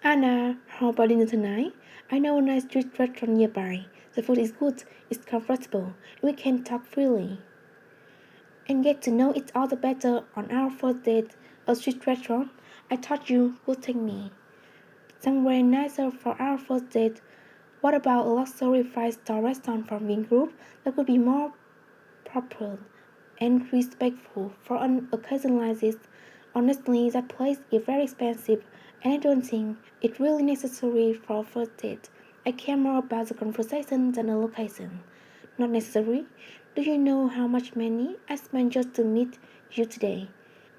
Anna, how about dinner tonight? I know a nice street restaurant nearby. The food is good, it's comfortable, and we can talk freely. And get to know each other better on our first date. A street restaurant? I thought you would take me somewhere nicer for our first date. What about a luxury five-star restaurant from Wing Group that could be more proper and respectful for an occasion like this? Honestly, that place is very expensive, and I don't think it's really necessary for a first date. I care more about the conversation than the location. Not necessary. Do you know how much money I spent just to meet you today?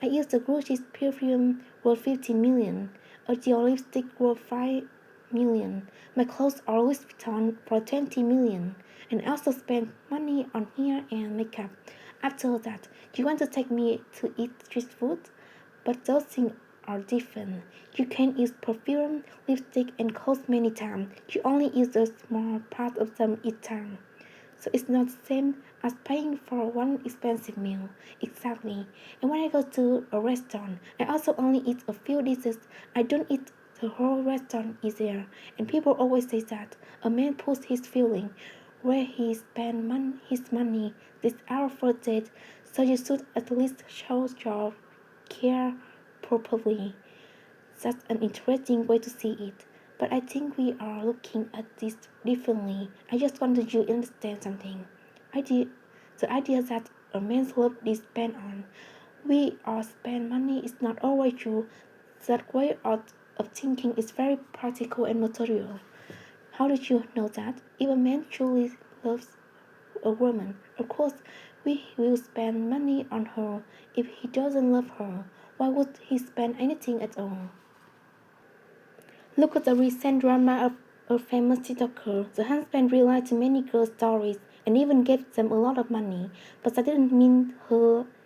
I used a Gucci perfume worth 15 million, a Dior lipstick worth 5 million. My clothes are Louis Vuitton for 20 million, and I also spent money on hair and makeup. After that, do you want to take me to eat street food? But those things are different. You can use perfume, lipstick, and clothes many times. You only use a small part of them each time. So it's not the same as paying for one expensive meal. Exactly. And when I go to a restaurant, I also only eat a few dishes. I don't eat the whole restaurant is there. And people always say that a man puts his feeling where he spends his money. This is our first date, so you should at least show your care properly. That's an interesting way to see it. But I think we are looking at this differently. I just wanted you to understand something. Idea, the idea that a man's love is spent on we or spend money is not always true. That way of thinking is very practical and material. How did you know that? If a man truly loves a woman, of course, we will spend money on her. If he doesn't love her, why would he spend anything at all? Look at the recent drama of a famous TikToker. The husband relied to many girls' stories and even gave them a lot of money, but that didn't mean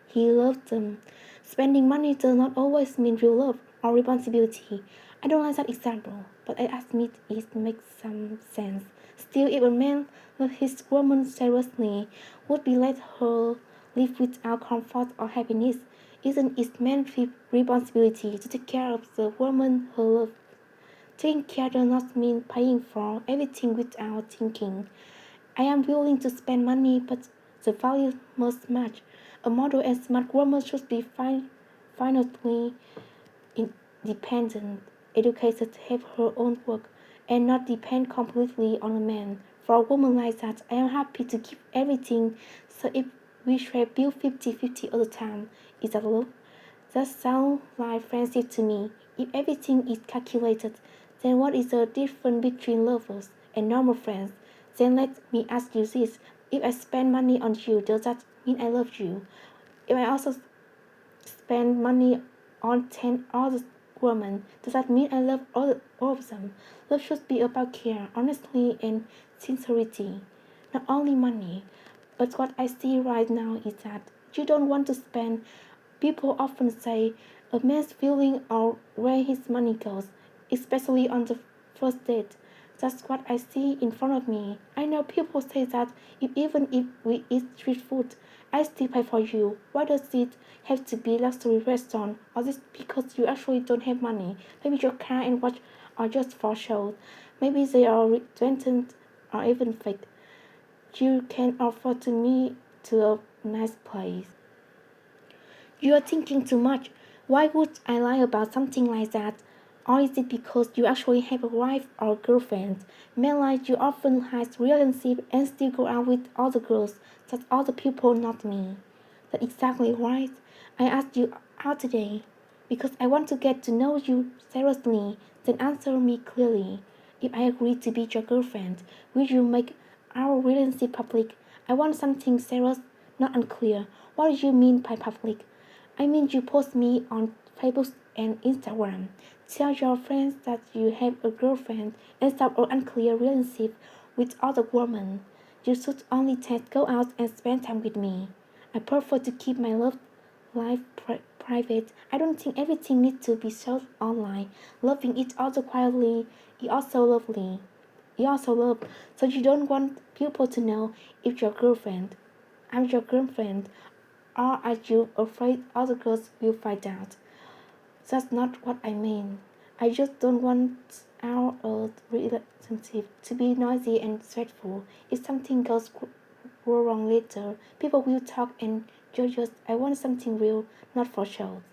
he loved them. Spending money does not always mean real love or responsibility. I don't like that example, but I admit it makes some sense. Still, if a man loved his woman seriously, would he let her live without comfort or happiness? Isn't it man's responsibility to take care of the woman he loves? Taking care does not mean paying for everything without thinking. I am willing to spend money, but the value must match. A model and smart woman should be financially independent, educated, have her own work, and not depend completely on a man. For a woman like that, I am happy to give everything. So if we share bill 50-50 all the time, is that love? That sounds like friendship to me. If everything is calculated, then what is the difference between lovers and normal friends? Then let me ask you this. If I spend money on you, does that mean I love you? If I also spend money on 10 other women, does that mean I love all of them? Love should be about care, honesty, and sincerity, not only money. But what I see right now is that you don't want to spend. People often say a man's feeling or where his money goes, especially on the first date. That's what I see in front of me. I know people say that even if we eat street food, I still pay for you. Why does it have to be luxury restaurant? Or is it because you actually don't have money? Maybe your car and watch are just for show. Maybe they are rented or even fake. You can afford to me to a nice place. You are thinking too much. Why would I lie about something like that? Or is it because you actually have a wife or girlfriend? Men like you often hide relationship and still go out with other girls. That's other people, not me. That's exactly right. I asked you out today because I want to get to know you seriously. Then answer me clearly. If I agree to be your girlfriend, will you make our relationship public? I want something serious, not unclear. What do you mean by public? I mean you post me on Facebook and Instagram. Tell your friends that you have a girlfriend and start an unclear relationship with other women. You should only go out and spend time with me. I prefer to keep my love life private. I don't think everything needs to be shown online. Loving each other quietly is also lovely. You also love, so you don't want people to know if your girlfriend. I'm your girlfriend. Or are you afraid other girls will find out? That's not what I mean. I just don't want our relationship to be noisy and stressful. If something go wrong later, people will talk and judge us. I want something real, not for show.